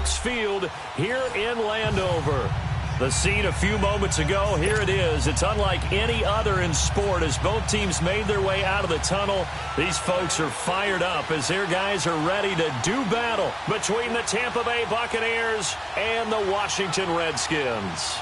Phillips Field here in Landover. The scene a few moments ago, here it is. It's unlike any other in sport as both teams made their way out of the tunnel. These folks are fired up as their guys are ready to do battle between the Tampa Bay Buccaneers and the Washington Redskins.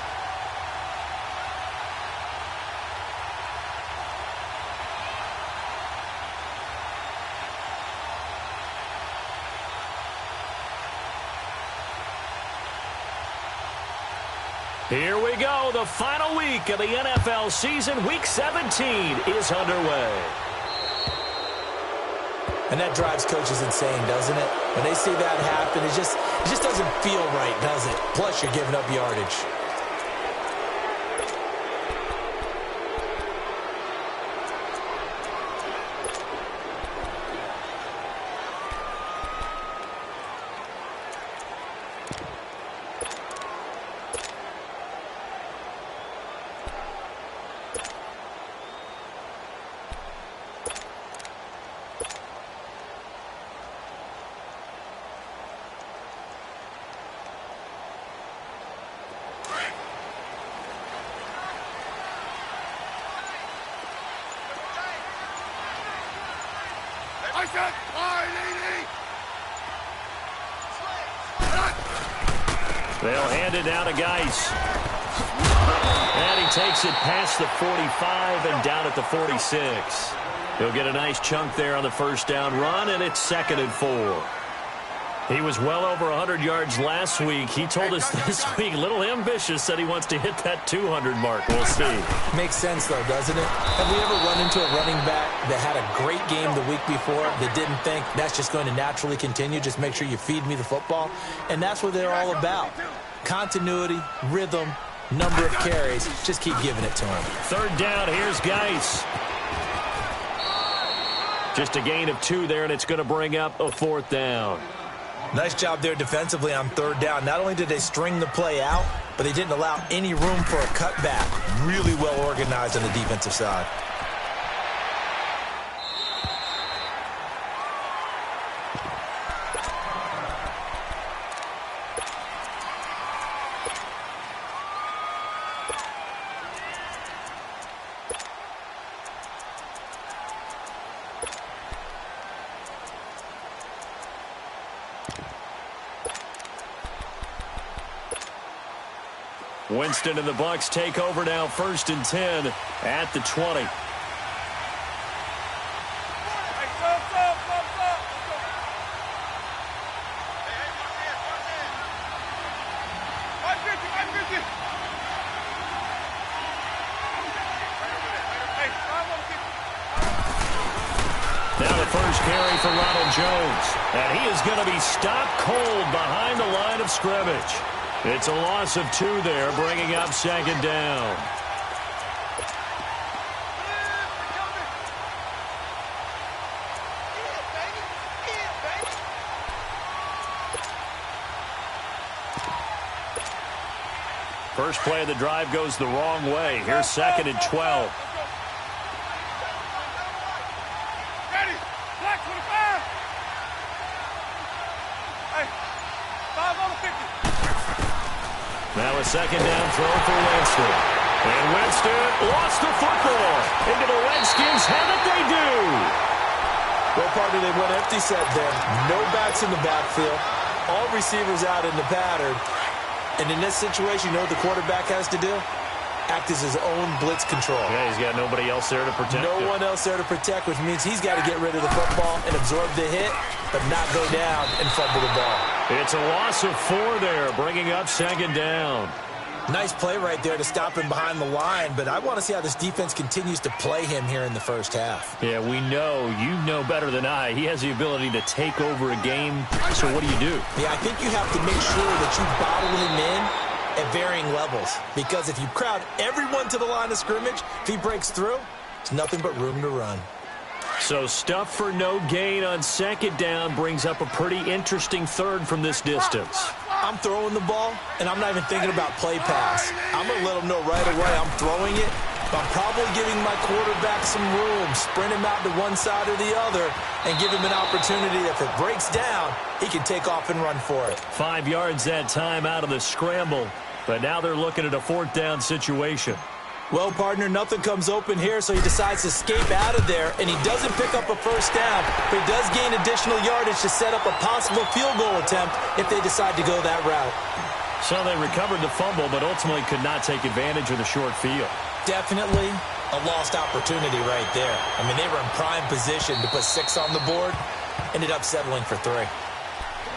Here we go. The final week of the NFL season. Week 17 is underway. And that drives coaches insane, doesn't it? When they see that happen, it just doesn't feel right, does it? Plus, you're giving up yardage. They'll hand it down to Geis. And he takes it past the 45 and down at the 46. He'll get a nice chunk there on the first down run, and it's 2nd and 4. He was well over 100 yards last week. He told us this week, a little ambitious, said he wants to hit that 200 mark. We'll see. Makes sense, though, doesn't it? Have we ever run into a running back that had a great game the week before that didn't think that's just going to naturally continue? Just make sure you feed me the football. And that's what they're all about. Continuity, rhythm, number of carries. Just keep giving it to him. 3rd down, here's Geis. Just a gain of 2 there, and it's going to bring up a 4th down. Nice job there defensively on 3rd down. Not only did they string the play out, but they didn't allow any room for a cutback. Really well organized on the defensive side. Winston and the Bucs take over now, 1st and 10 at the 20. Now the first carry for Ronald Jones, and he is going to be stopped cold behind the line of scrimmage. It's a loss of 2 there, bringing up 2nd down. First play of the drive goes the wrong way. Here's 2nd and 12. Now a 2nd down throw for Winston. And Winston lost the football. Into the Redskins have it, they do. Well, partner, they went empty set there. No backs in the backfield. All receivers out in the pattern. And in this situation, you know what the quarterback has to do? Act as his own blitz control. Yeah, he's got nobody else there to protect him. No one else there to protect, which means he's got to get rid of the football and absorb the hit, but not go down and fumble the ball. It's a loss of 4 there, bringing up 2nd down. Nice play right there to stop him behind the line, but I want to see how this defense continues to play him here in the first half. Yeah, we know. You know better than I. He has the ability to take over a game, so what do you do? Yeah, I think you have to make sure that you bottle him in at varying levels, because if you crowd everyone to the line of scrimmage, if he breaks through, it's nothing but room to run. So stuff for no gain on 2nd down brings up a pretty interesting 3rd from this distance. I'm throwing the ball, and I'm not even thinking about play pass. I'm going to let them know right away I'm throwing it, I'm probably giving my quarterback some room, sprint him out to one side or the other, and give him an opportunity. If it breaks down, he can take off and run for it. 5 yards that time out of the scramble, but now they're looking at a 4th down situation. Well, partner, nothing comes open here, so he decides to escape out of there, and he doesn't pick up a first down, but he does gain additional yardage to set up a possible field goal attempt if they decide to go that route. So they recovered the fumble, but ultimately could not take advantage of the short field. Definitely a lost opportunity right there. I mean, they were in prime position to put 6 on the board, ended up settling for 3.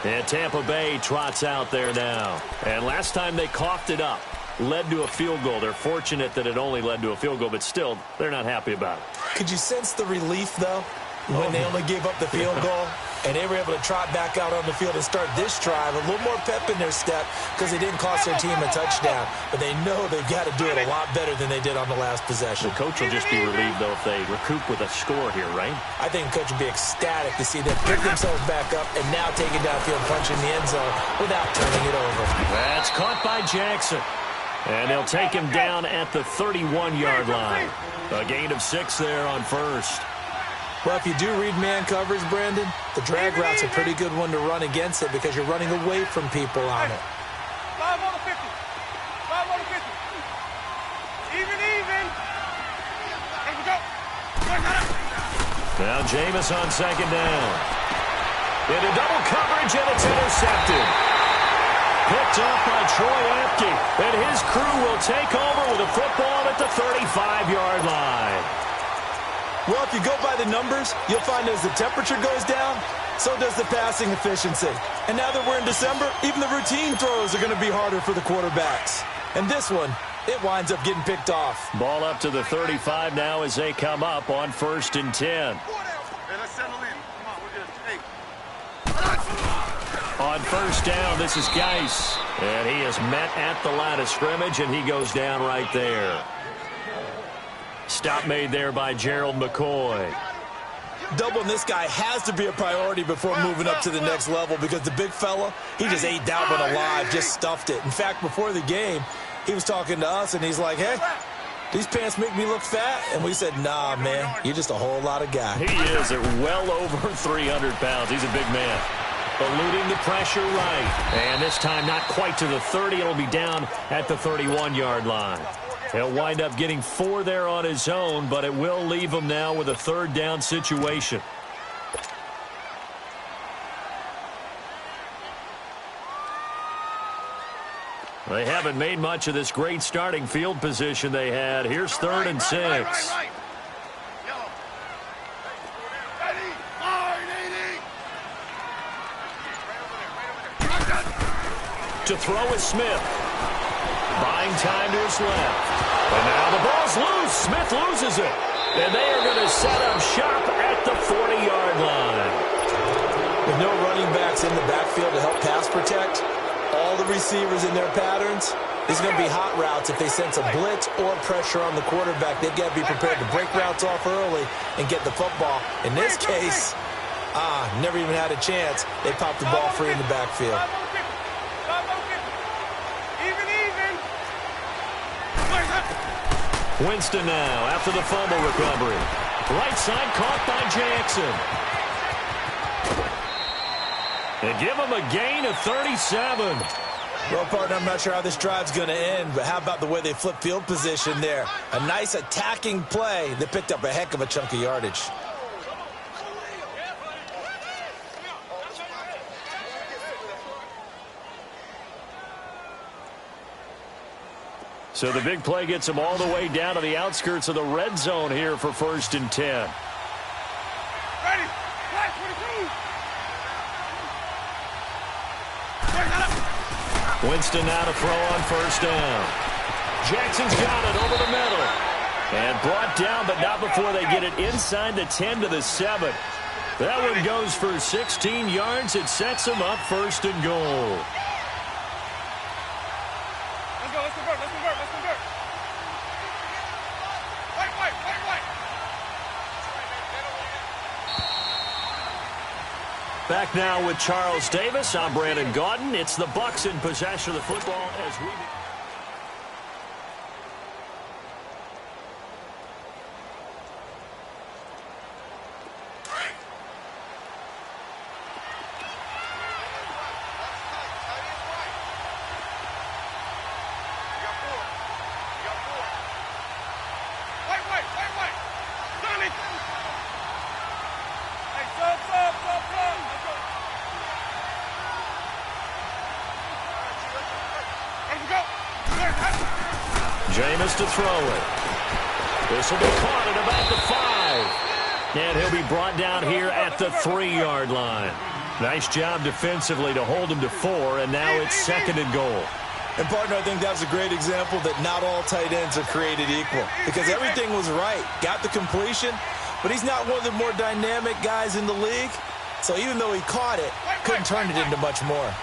And Tampa Bay trots out there now. And last time they coughed it up, led to a field goal. They're fortunate that it only led to a field goal, but still, they're not happy about it. Could you sense the relief, though, when they only gave up the field goal? And they were able to trot back out on the field and start this drive a little more pep in their step because they didn't cost their team a touchdown. But they know they've got to do it a lot better than they did on the last possession. The coach will just be relieved, though, if they recoup with a score here, right? I think the coach would be ecstatic to see them pick themselves back up and now take it downfield, punch in the end zone without turning it over. That's caught by Jackson. And they'll take him down at the 31-yard line. A gain of 6 there on first. Well, if you do read man coverage, Brandon, the drag route's a pretty good one to run against it because you're running away from people on it. 5 on the 50. 5 on the 50. Even. There we go. Now Jameis on 2nd down. Into double coverage, and it's intercepted. Picked off by Troy Apke, and his crew will take over with a football at the 35-yard line. Well, if you go by the numbers, you'll find as the temperature goes down, so does the passing efficiency. And now that we're in December, even the routine throws are going to be harder for the quarterbacks. And this one, it winds up getting picked off. Ball up to the 35 now as they come up on 1st and 10. Hey, let's settle in. Come on, we're good. Hey. On 1st down, this is Geis. And he is met at the line of scrimmage, and he goes down right there. Stop made there by Gerald McCoy. Doubling this guy has to be a priority before moving up to the next level because the big fella, he just ate that one alive, just stuffed it. In fact, before the game, he was talking to us, and he's like, hey, these pants make me look fat. And we said, nah, man, you're just a whole lot of guy. He is at well over 300 pounds. He's a big man. Eluding the pressure right. And this time not quite to the 30. It'll be down at the 31-yard line. He'll wind up getting 4 there on his own, but it will leave him now with a 3rd down situation. They haven't made much of this great starting field position they had. Here's 3rd and 6. Right. To throw is Smith. Buying time to his left. And now the ball's loose. Smith loses it. And they are going to set up shop at the 40-yard line. With no running backs in the backfield to help pass protect, all the receivers in their patterns, there's going to be hot routes if they sense a blitz or pressure on the quarterback. They've got to be prepared to break routes off early and get the football. In this case, never even had a chance. They popped the ball free in the backfield. Winston now after the fumble recovery. Right side caught by Jackson. They give him a gain of 37. Well, partner, I'm not sure how this drive's going to end, but how about the way they flip field position there? A nice attacking play that picked up a heck of a chunk of yardage. So the big play gets him all the way down to the outskirts of the red zone here for 1st and 10. Ready. Flash 22. Winston now to throw on 1st down. Jackson's got it over the middle. And brought down, but not before they get it inside the 10 to the 7. That one goes for 16 yards. It sets them up 1st and goal. Let's convert. White. Back now with Charles Davis. I'm Brandon Gaudin. It's the Bucs in possession of the football as we... Jameis to throw it. This will be caught at about the 5. And he'll be brought down here at the 3-yard line. Nice job defensively to hold him to 4, and now it's 2nd and goal. And, partner, I think that was a great example that not all tight ends are created equal because everything was right. Got the completion, but he's not one of the more dynamic guys in the league. So even though he caught it, couldn't turn it into much more.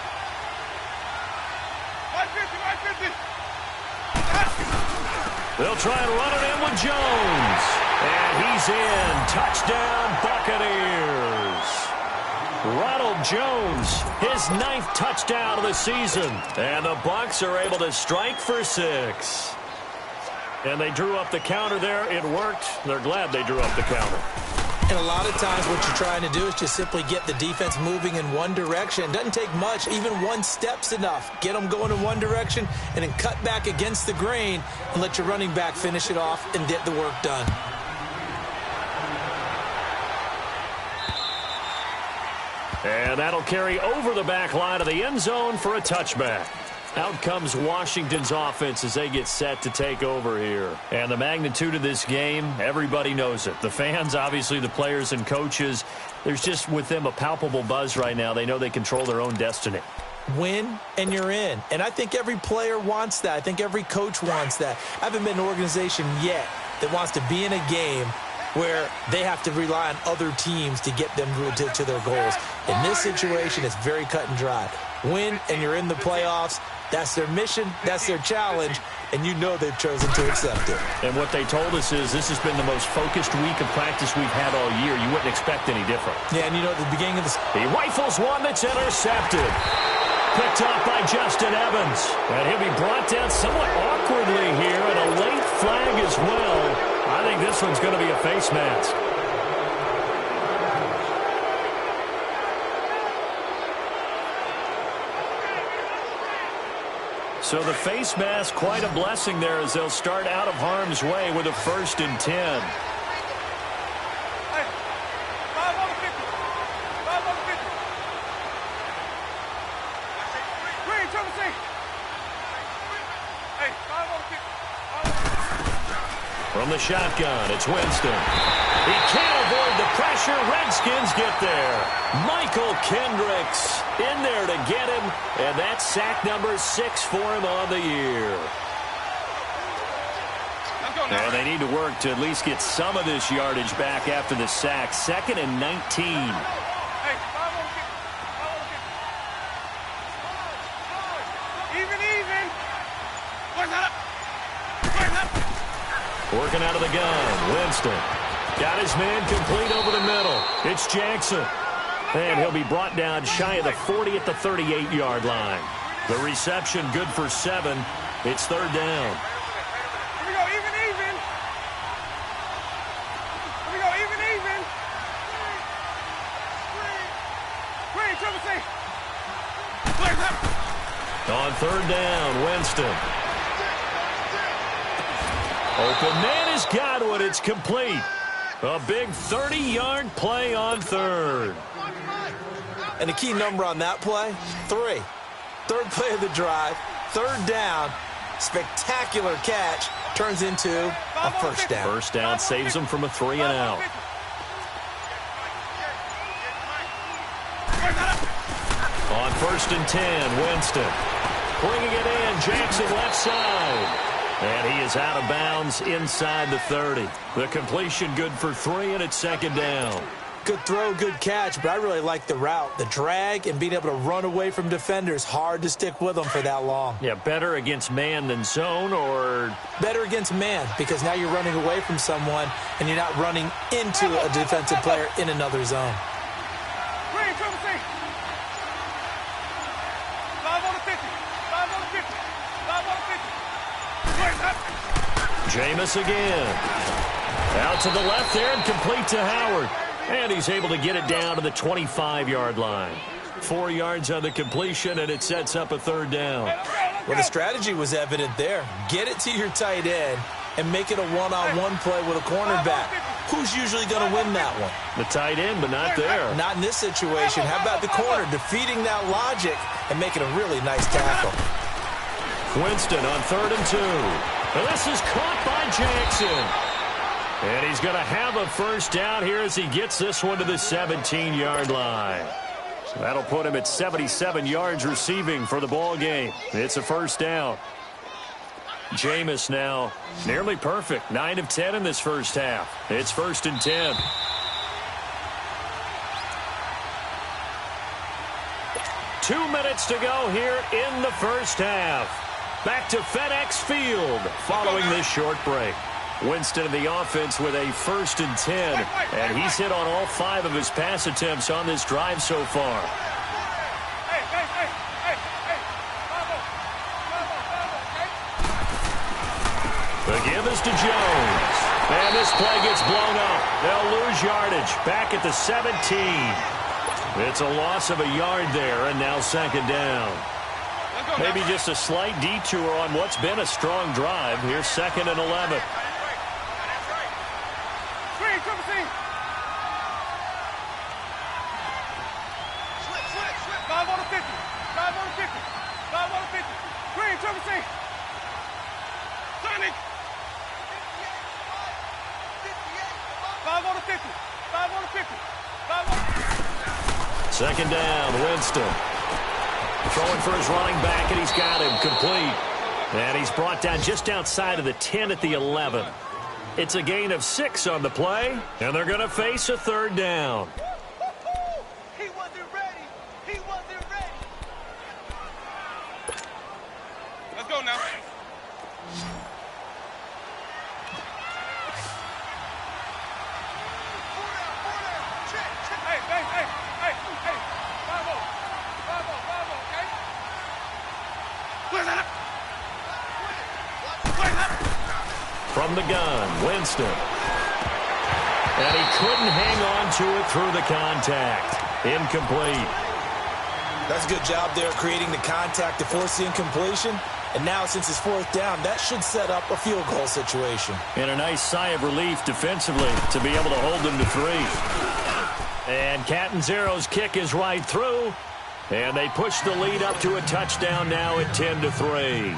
They'll try and run it in with Jones. And he's in. Touchdown, Buccaneers. Ronald Jones, his 9th touchdown of the season. And the Bucs are able to strike for 6. And they drew up the counter there. It worked. They're glad they drew up the counter. And a lot of times what you're trying to do is just simply get the defense moving in one direction. It doesn't take much. Even one step's enough. Get them going in one direction and then cut back against the grain and let your running back finish it off and get the work done. And that'll carry over the back line of the end zone for a touchback. Out comes Washington's offense as they get set to take over here. And the magnitude of this game, everybody knows it. The fans, obviously the players and coaches, there's just with them a palpable buzz right now. They know they control their own destiny. Win and you're in. And I think every player wants that. I think every coach wants that. I haven't been in an organization yet that wants to be in a game where they have to rely on other teams to get them to their goals. In this situation, it's very cut and dry. Win and you're in the playoffs. That's their mission, that's their challenge, and you know they've chosen to accept it. And what they told us is this has been the most focused week of practice we've had all year. You wouldn't expect any different. Yeah, and you know at the beginning of the... He rifles one that's intercepted. Picked off by Justin Evans. And he'll be brought down somewhat awkwardly here, and a late flag as well. I think this one's going to be a face mask. So the face mask, quite a blessing there as they'll start out of harm's way with a 1st and 10. Hey, 5 on the 50. 5 on the 50. Green, trouble C. Hey, 5 on the 50. From the shotgun, it's Winston. He can't avoid the pressure. Redskins get there. Michael Kendricks in there to get him, and that's sack number 6 for him on the year. And they need to work to at least get some of this yardage back after the sack. 2nd and 19. Hey, 5 on the 50. Even. Where's that up? Working out of the gun, Winston. Got his man complete over the middle. It's Jackson. And he'll be brought down shy of the 40 at the 38-yard line. The reception good for 7. It's 3rd down. Here we go, even. Here we go, even. Green, trouble C. Where's that? On 3rd down, Winston. Open man has got one. It's complete. A big 30-yard play on 3rd. And the key number on that play, 3. 3rd play of the drive, 3rd down, spectacular catch, turns into a 1st down. 1st down saves them from a 3 and out. On 1st and 10, Winston. Bringing it in, Jackson left side. And he is out of bounds inside the 30. The completion good for 3, and it's 2nd down. Good throw, good catch, but I really like the route. The drag and being able to run away from defenders. Hard to stick with them for that long. Yeah, better against man than zone, or... Better against man, because now you're running away from someone, and you're not running into a defensive player in another zone. Green, trouble C. 5 on the 50. 5 on the 50. 5 on the 50. Jameis again. Out to the left there and complete to Howard. And he's able to get it down to the 25-yard line. 4 yards on the completion, and it sets up a 3rd down. Well, the strategy was evident there. Get it to your tight end and make it a one-on-one play with a cornerback. Who's usually going to win that one? The tight end, but not there. Not in this situation. How about the corner defeating that logic and making a really nice tackle? Winston on 3rd and 2. And this is caught by Jackson. And he's going to have a first down here as he gets this one to the 17-yard line. So that'll put him at 77 yards receiving for the ball game. It's a first down. Jameis now nearly perfect. 9 of 10 in this first half. It's 1st and 10. Two minutes to go here in the first half. Back to FedEx Field following this short break. Winston in the offense with a 1st and 10. And he's hit on all 5 of his pass attempts on this drive so far. The give is to Jones. And this play gets blown up. They'll lose yardage. Back at the 17. It's a loss of a yard there, and now 2nd down. Maybe just a slight detour on what's been a strong drive. Here's 2nd and 11. Second down, Winston. Throwing for his running back, and he's got him complete. And he's brought down just outside of the 10 at the 11. It's a gain of 6 on the play, and they're going to face a 3rd down. He wasn't ready. He wasn't ready. Let's go now. From the gun, Winston. And he couldn't hang on to it through the contact. Incomplete. That's a good job there creating the contact to force the incompletion. And now since it's 4th down, that should set up a field goal situation. And a nice sigh of relief defensively to be able to hold them to 3. And Catanzaro's kick is right through. And they push the lead up to a touchdown now at 10-3.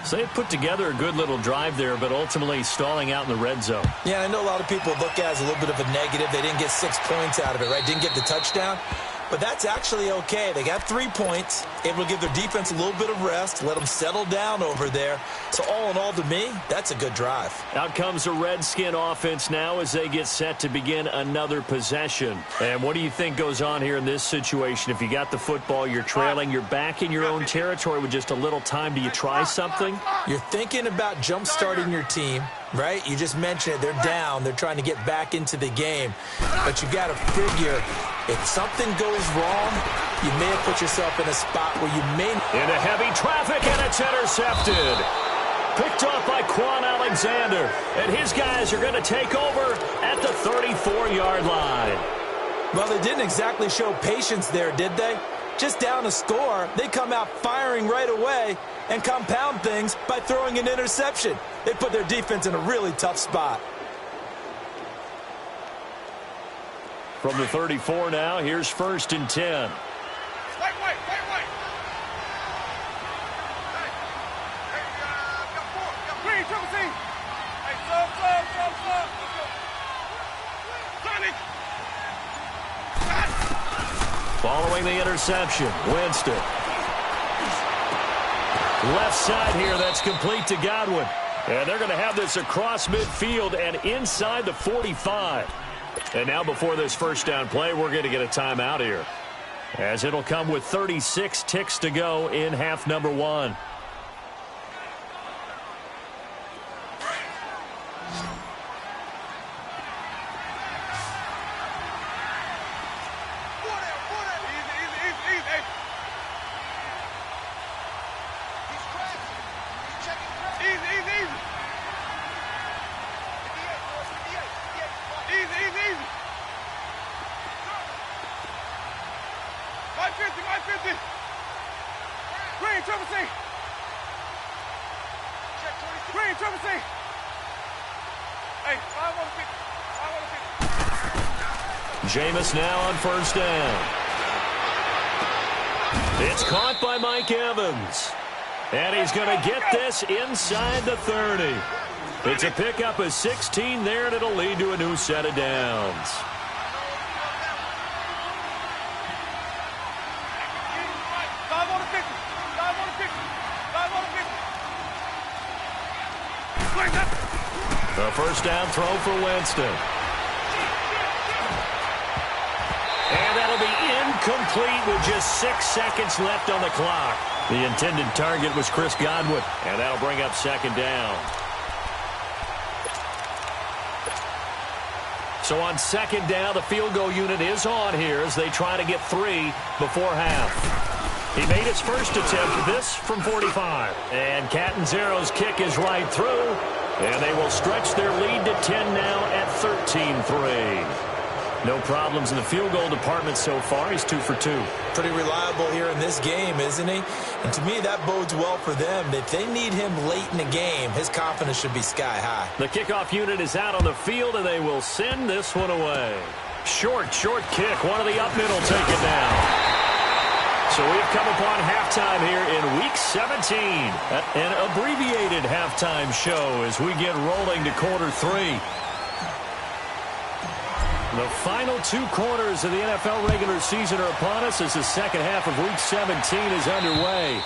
So they put together a good little drive there, but ultimately stalling out in the red zone. Yeah, I know a lot of people look at it as a little bit of a negative. They didn't get 6 points out of it, right? Didn't get the touchdown. But that's actually okay. They got 3 points, able to give their defense a little bit of rest, let them settle down over there. So all in all, to me, that's a good drive. Out comes the Redskin offense now as they get set to begin another possession. And what do you think goes on here in this situation? If you got the football, you're trailing, you're back in your own territory with just a little time. Do you try something? You're thinking about jump-starting your team, right? You just mentioned it. They're down. They're trying to get back into the game. But you got to figure, if something goes wrong, you may have put yourself in a spot where you may... Into heavy traffic, and it's intercepted. Picked off by Quan Alexander. And his guys are going to take over at the 34-yard line. Well, they didn't exactly show patience there, did they? Just down a score, they come out firing right away and compound things by throwing an interception. They put their defense in a really tough spot. From the 34 now, here's 1st and 10. Following the interception, Winston. Left side here, that's complete to Godwin. And they're going to have this across midfield and inside the 45. And now before this first down play, we're going to get a timeout here, as it'll come with 36 ticks to go in half number 1. Jameis now on 1st down. It's caught by Mike Evans. And he's going to get this inside the 30. It's a pickup of 16 there, and it'll lead to a new set of downs. The first down throw for Winston. And that'll be incomplete with just 6 seconds left on the clock. The intended target was Chris Godwin, and that'll bring up second down. So on second down, the field goal unit is on here as they try to get 3 before half. He made his first attempt, this from 45. And Catanzaro's kick is right through. And they will stretch their lead to 10 now at 13-3. No problems in the field goal department so far. He's 2 for 2. Pretty reliable here in this game, isn't he? And to me, that bodes well for them. If they need him late in the game, his confidence should be sky high. The kickoff unit is out on the field, and they will send this one away. Short kick. One of the up middle take it down. So we've come upon halftime here in Week 17. An abbreviated halftime show as we get rolling to quarter 3. The final 2 quarters of the NFL regular season are upon us as the second half of Week 17 is underway.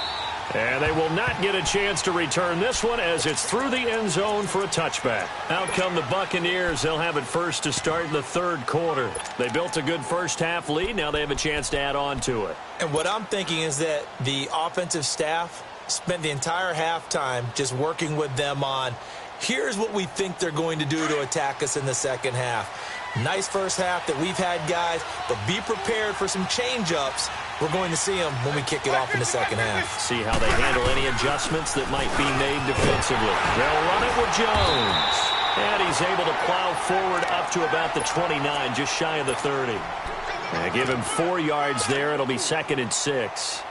And they will not get a chance to return this one as it's through the end zone for a touchback. Out come the Buccaneers. They'll have it first to start in the third quarter. They built a good first half lead. Now they have a chance to add on to it. And what I'm thinking is that the offensive staff spent the entire halftime just working with them on, here's what we think they're going to do to attack us in the second half. Nice first half that we've had, guys, but be prepared for some change-ups. We're going to see them when we kick it off in the second half. See how they handle any adjustments that might be made defensively. They'll run it with Jones. And he's able to plow forward up to about the 29, just shy of the 30. And give him 4 yards there. It'll be 2nd and 6.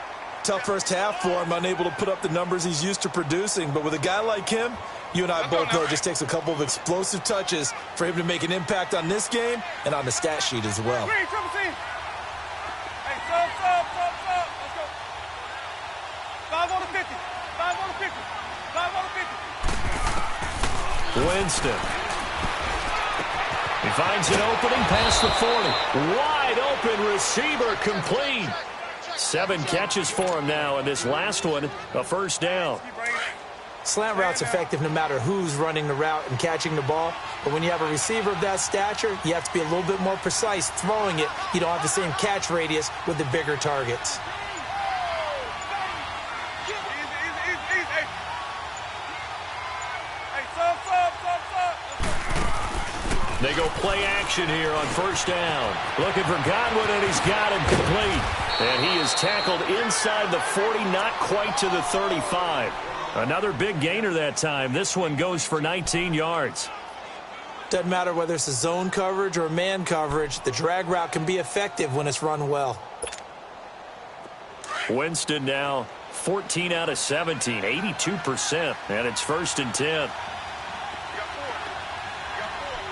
Tough first half for him, unable to put up the numbers he's used to producing. But with a guy like him, you and I both know it just takes a couple of explosive touches for him to make an impact on this game and on the stat sheet as well. Hey, sub. Let's go. 5 on the 50. 5 on the 50. 5 on the 50. Winston. He finds an opening past the 40. Wide open receiver complete. 7 catches for him now, and this last one, a first down. Slant route's effective no matter who's running the route and catching the ball. But when you have a receiver of that stature, you have to be a little bit more precise throwing it. You don't have the same catch radius with the bigger targets. They go play action here on first down. Looking for Godwin, and he's got him complete. And he is tackled inside the 40, not quite to the 35. Another big gainer that time. This one goes for 19 yards. Doesn't matter whether it's a zone coverage or man coverage, the drag route can be effective when it's run well. Winston now 14 out of 17, 82%, and it's 1st and 10. Here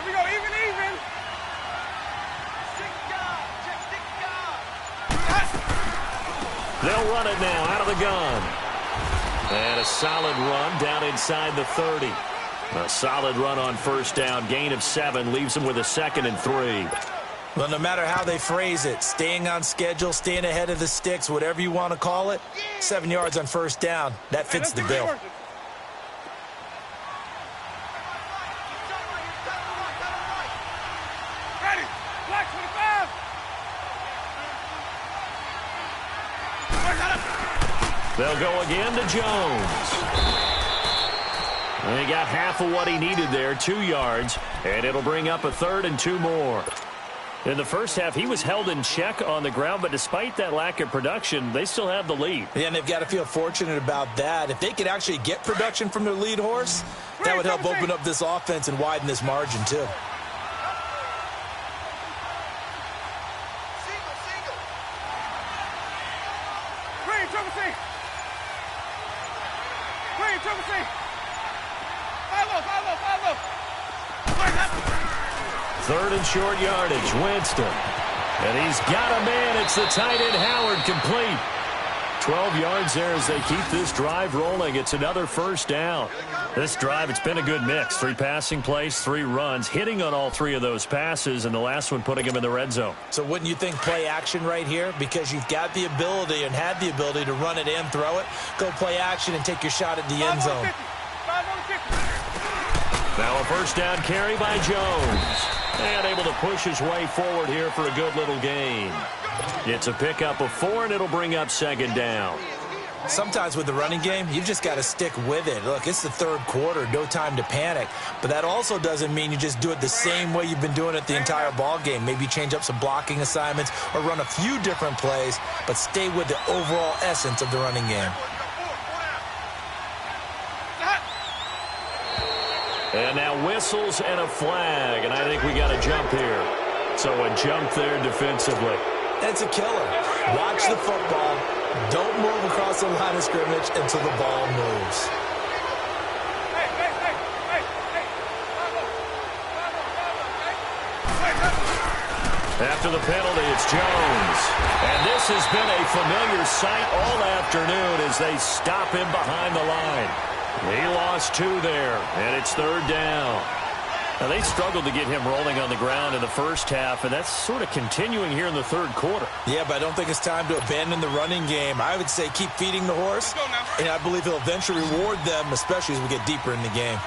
we go, even. They'll run it now out of the gun. And a solid run down inside the 30. A solid run on first down. Gain of 7 leaves them with a 2nd and 3. Well, no matter how they phrase it, staying on schedule, staying ahead of the sticks, whatever you want to call it, 7 yards on first down, that fits the bill. Ready. Black 25. They'll go again to Jones. And he got half of what he needed there, 2 yards, and it'll bring up a 3rd and 2 more. In the first half, he was held in check on the ground, but despite that lack of production, they still have the lead. Yeah, and they've got to feel fortunate about that. If they could actually get production from their lead horse, that would help open up this offense and widen this margin, too. Third and short yardage, Winston. And he's got a man. It's the tight end, Howard, complete. 12 yards there as they keep this drive rolling. It's another first down. This drive, it's been a good mix. 3 passing plays, 3 runs, hitting on all 3 of those passes, and the last one putting him in the red zone. So wouldn't you think play action right here? Because you've got the ability and had the ability to run it and throw it. Go play action and take your shot at the end zone. Now a first down carry by Jones. And able to push his way forward here for a good little gain. It's a pickup of 4, and it'll bring up second down. Sometimes with the running game, you've just got to stick with it. Look, it's the third quarter, no time to panic. But that also doesn't mean you just do it the same way you've been doing it the entire ball game. Maybe change up some blocking assignments or run a few different plays, but stay with the overall essence of the running game. And now whistles and a flag, and I think we got a jump here. So a jump there defensively. That's a killer. Watch the football. Don't move across the line of scrimmage until the ball moves. After the penalty, it's Jones. And this has been a familiar sight all afternoon as they stop him behind the line. He lost 2 there, and it's third down. Now, they struggled to get him rolling on the ground in the first half, and that's sort of continuing here in the third quarter. Yeah, but I don't think it's time to abandon the running game. I would say keep feeding the horse, and I believe he'll eventually reward them, especially as we get deeper in the game.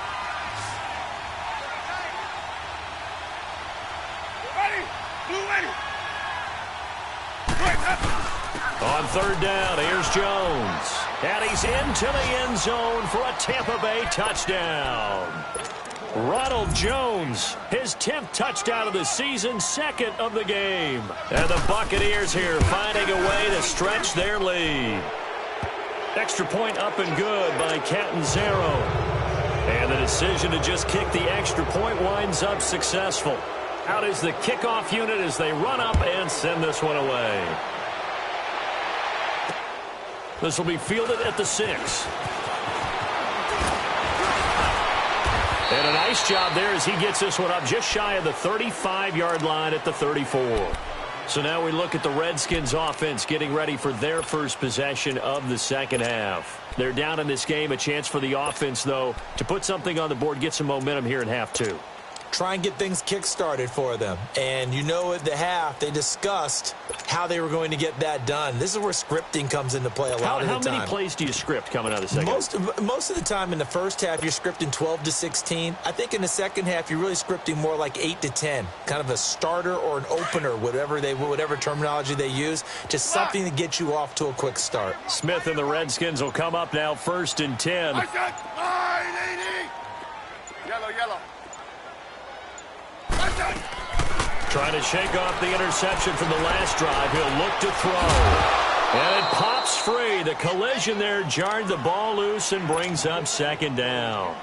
On third down, here's Jones. And he's into the end zone for a Tampa Bay touchdown. Ronald Jones, his 10th touchdown of the season, 2nd of the game. And the Buccaneers here finding a way to stretch their lead. Extra point up and good by Catanzaro. And the decision to just kick the extra point winds up successful. Out is the kickoff unit as they run up and send this one away. This will be fielded at the 6. And a nice job there as he gets this one up just shy of the 35-yard line at the 34. So now we look at the Redskins offense getting ready for their first possession of the second half. They're down in this game. A chance for the offense, though, to put something on the board, get some momentum here in half 2. Try and get things kick-started for them. And you know at the half, they discussed how they were going to get that done. This is where scripting comes into play a lot of the time. How many plays do you script coming out of the second? Most of the time in the first half, you're scripting 12 to 16. I think in the second half, you're really scripting more like 8 to 10. Kind of a starter or an opener, whatever terminology they use. Just something to get you off to a quick start. Smith and the Redskins will come up now 1st and 10. Yellow. Trying to shake off the interception from the last drive. He'll look to throw. And it pops free. The collision there jarred the ball loose and brings up second down.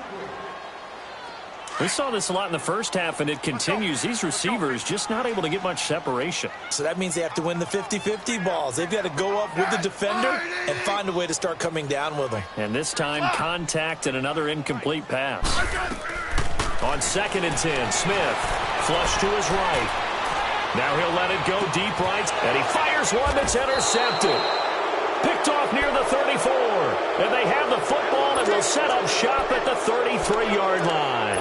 We saw this a lot in the first half, and it continues. These receivers just not able to get much separation. So that means they have to win the 50-50 balls. They've got to go up with the defender and find a way to start coming down with them. And this time, contact and another incomplete pass. On 2nd and 10, Smith flush to his right. Now he'll let it go deep right, and he fires one that's intercepted. Picked off near the 34, and they have the football and will set up shop at the 33-yard line.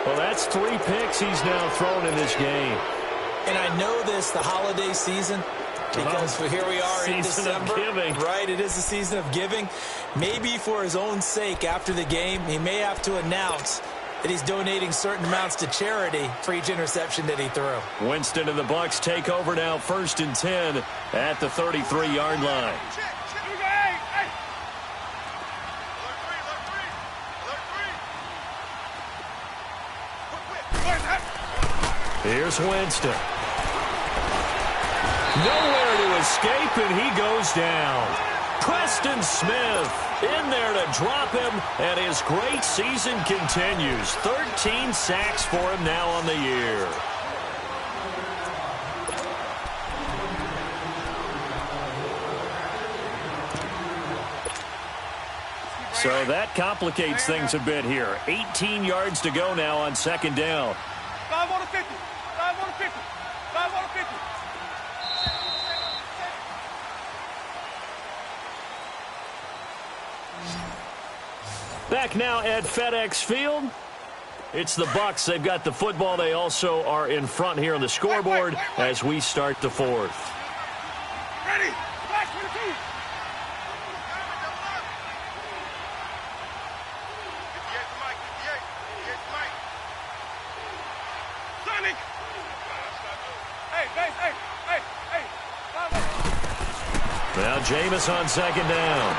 Well, that's 3 picks he's now thrown in this game. And I know this, the holiday season, because here we are in December. Right, it is the season of giving. Maybe for his own sake after the game, he may have to announce that he's donating certain amounts to charity for each interception that he threw. Winston and the Bucs take over now 1st and 10 at the 33-yard line. Here's Winston. Nowhere to escape, and he goes down. Preston Smith in there to drop him, and his great season continues. 13 sacks for him now on the year. So that complicates things a bit here. 18 yards to go now on 2nd down. 5 on the 50. 5 on the 50. 5 on the 50. Back now at FedEx Field. It's the Bucs. They've got the football. They also are in front here on the scoreboard as we start the fourth. Ready? Black 22. Sonic. Hey, base, hey. Now Jameis on second down.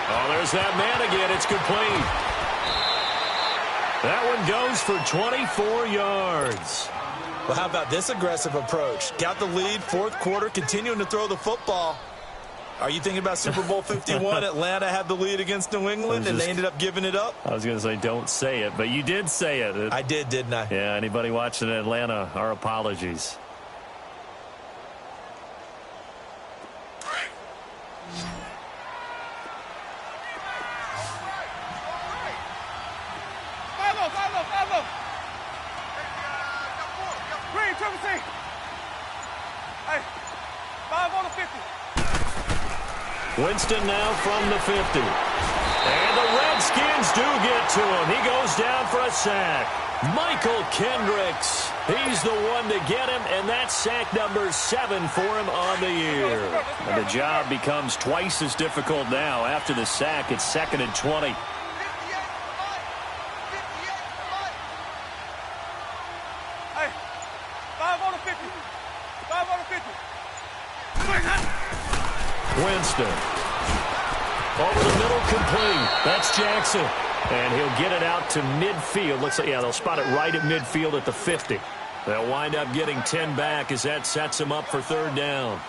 Oh, there's that man again. It's complete. That one goes for 24 yards. Well, how about this aggressive approach? Got the lead, fourth quarter, continuing to throw the football. Are you thinking about Super Bowl 51? Atlanta had the lead against New England, and they ended up giving it up? I was going to say don't say it, but you did say it. I did, didn't I? Yeah, anybody watching Atlanta, our apologies. Follow. Green, triple C. Hey, 5 on the 50. Winston now from the 50. And the Redskins do get to him. He goes down for a sack. Michael Kendricks. He's the one to get him, and that's sack number 7 for him on the year. And the job becomes twice as difficult now. After the sack, it's 2nd and 20. Winston. Over the middle, complete. That's Jackson. And he'll get it out to midfield. Looks like, yeah, they'll spot it right at midfield at the 50. They'll wind up getting 10 back as that sets them up for third down.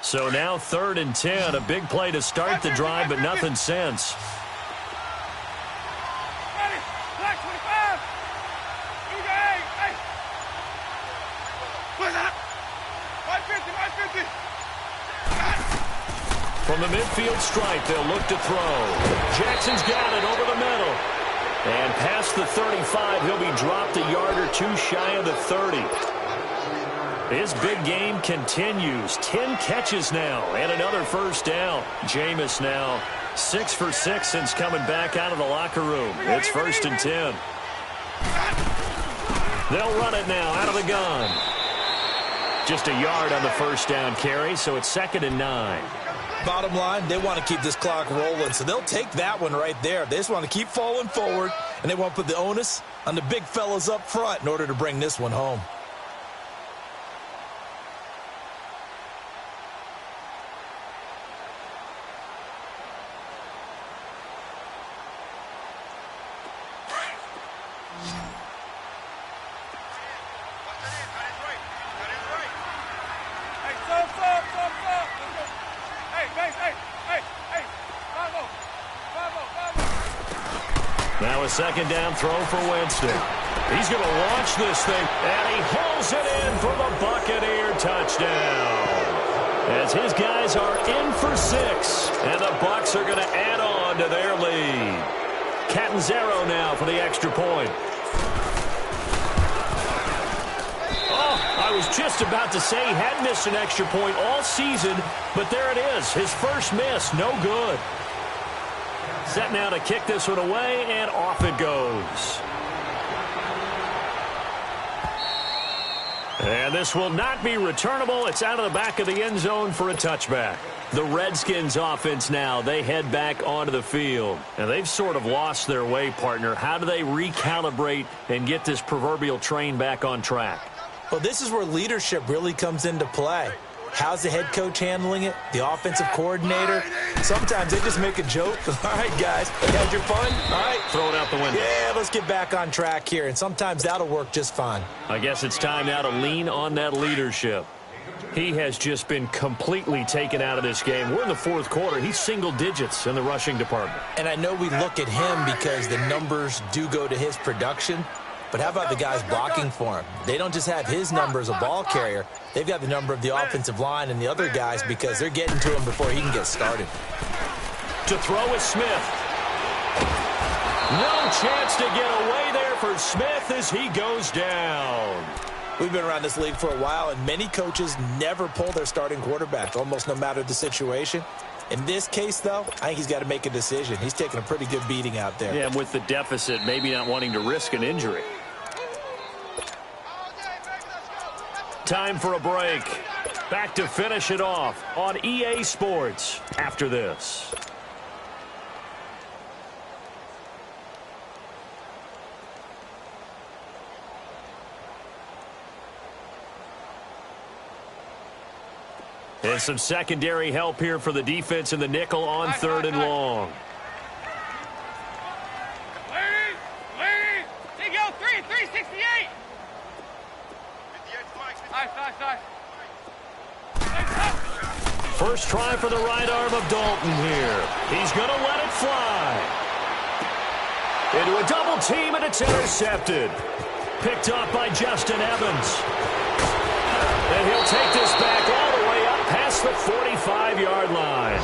So now 3rd and 10. A big play to start the drive, but nothing since. Ready? Black 25. Hey. What's up? 150. From the midfield stripe, they'll look to throw. Jackson's got it over the middle. And past the 35, he'll be dropped a yard or two shy of the 30. His big game continues. 10 catches now and another first down. Jameis now 6 for 6 since coming back out of the locker room. It's 1st and 10. They'll run it now out of the gun. Just a yard on the first down carry, so it's 2nd and 9. Bottom line, they want to keep this clock rolling, so they'll take that one right there. They just want to keep falling forward, and they want to put the onus on the big fellas up front in order to bring this one home. Now a second down throw for Winston. He's going to launch this thing, and he hauls it in for the Buccaneer touchdown. As his guys are in for 6, and the Bucs are going to add on to their lead. Catanzaro now for the extra point. I was just about to say he hadn't missed an extra point all season, but there it is. His first miss, no good. Set now to kick this one away, and off it goes. And this will not be returnable. It's out of the back of the end zone for a touchback. The Redskins offense now, they head back onto the field. And they've sort of lost their way, partner. How do they recalibrate and get this proverbial train back on track? Well, this is where leadership really comes into play. How's the head coach handling it? The offensive coordinator? Sometimes they just make a joke. All right, guys, you had your fun? All right. Throw it out the window. Yeah, let's get back on track here, and sometimes that'll work just fine. I guess it's time now to lean on that leadership. He has just been completely taken out of this game. We're in the fourth quarter. He's single digits in the rushing department. And I know we look at him because the numbers do go to his production. But how about the guys blocking for him? They don't just have his number as a ball carrier. They've got the number of the offensive line and the other guys because they're getting to him before he can get started. To throw is Smith. No chance to get away there for Smith as he goes down. We've been around this league for a while, and many coaches never pull their starting quarterback, almost no matter the situation. In this case, though, I think he's got to make a decision. He's taking a pretty good beating out there. Yeah, with the deficit, maybe not wanting to risk an injury. Time for a break. Back to finish it off on EA Sports after this. And some secondary help here for the defense in the nickel on 3rd and long. There you go, 368. Nice. First try for the right arm of Dalton here. He's going to let it fly. Into a double team, and it's intercepted. Picked up by Justin Evans. And he'll take this back all the way up past the 45-yard line.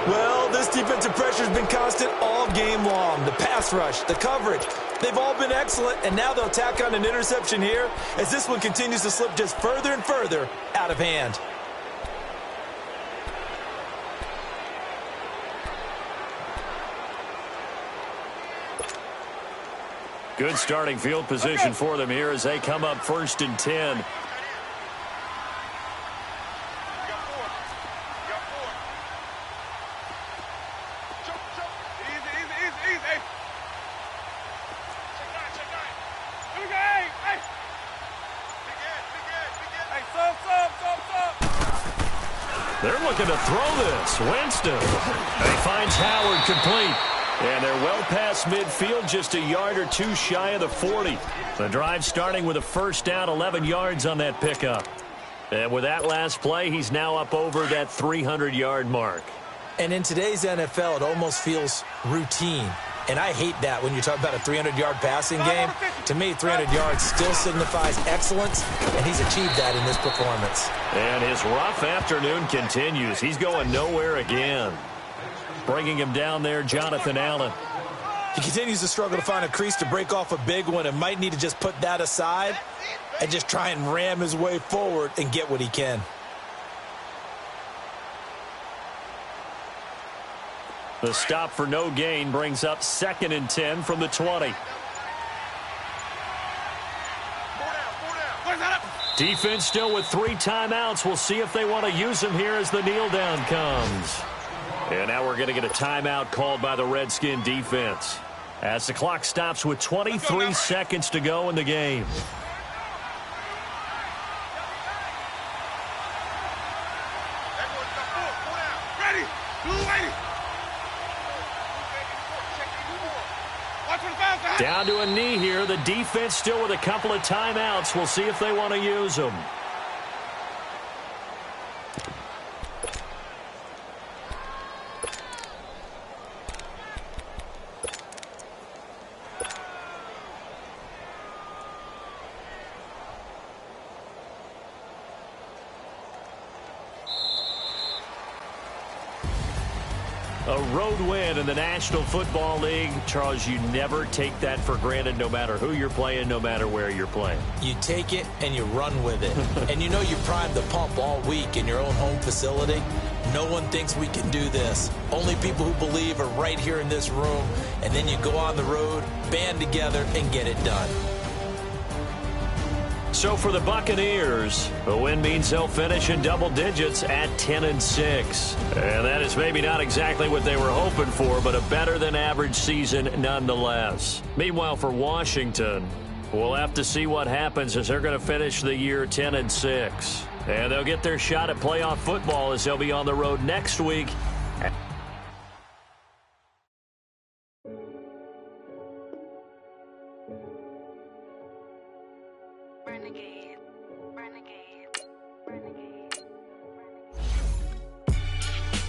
Well, this defensive pressure has been constant all game long. The pass rush, the coverage, they've all been excellent, and now they'll tack on an interception here as this one continues to slip just further and further out of hand. Good starting field position for them here as they come up 1st and 10. They're looking to throw this. Winston. He finds Howard complete. And they're well past midfield, just a yard or two shy of the 40. The drive starting with a first down, 11 yards on that pickup. And with that last play, he's now up over that 300-yard mark. And in today's NFL, it almost feels routine. And I hate that when you talk about a 300-yard passing game. To me, 300 yards still signifies excellence, and he's achieved that in this performance. And his rough afternoon continues. He's going nowhere again. Bringing him down there, Jonathan Allen. He continues to struggle to find a crease to break off a big one and might need to just put that aside and just try and ram his way forward and get what he can. The stop for no gain brings up 2nd and 10 from the 20. Defense still with 3 timeouts. We'll see if they want to use them here as the kneel down comes. And now we're going to get a timeout called by the Redskin defense as the clock stops with 23 seconds to go in the game. Down to a knee here. The defense still with a couple of timeouts. We'll see if they want to use them. A road win in the National Football League. Charles, you never take that for granted no matter who you're playing, no matter where you're playing. You take it and you run with it. And you know you primed the pump all week in your own home facility. No one thinks we can do this. Only people who believe are right here in this room. And then you go on the road, band together, and get it done. So for the Buccaneers, the win means they'll finish in double digits at 10-6. And that is maybe not exactly what they were hoping for, but a better than average season nonetheless. Meanwhile, for Washington, we'll have to see what happens as they're going to finish the year 10-6. And they'll get their shot at playoff football as they'll be on the road next week.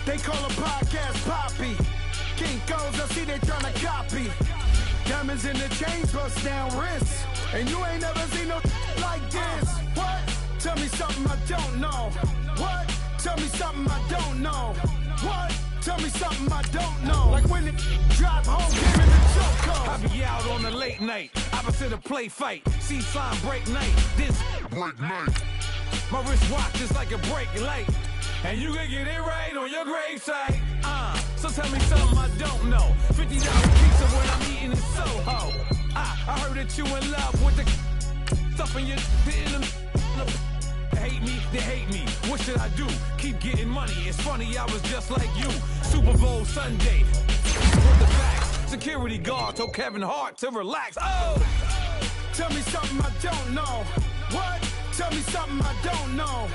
They call a podcast Poppy. King goes, I see they tryna copy. Diamonds in the chains, bust down wrists. And you ain't never seen no like this. What? Tell me something I don't know. What? Tell me something I don't know. What? Tell me something I don't know. Like when it drive home, give me the choke. late night. Opposite of play fight. See slime break night. This break night. My wristwatch is like a brake light. And you can get it right on your gravesite. So tell me something I don't know. $50 pizza when I'm eating in Soho. I heard that you in love with the stuff in your hate me, they hate me. What should I do? Keep getting money. It's funny, I was just like you. Super Bowl Sunday. With the facts. Security guard told Kevin Hart to relax. Oh! Tell me something I don't know. What? Tell me something I don't know.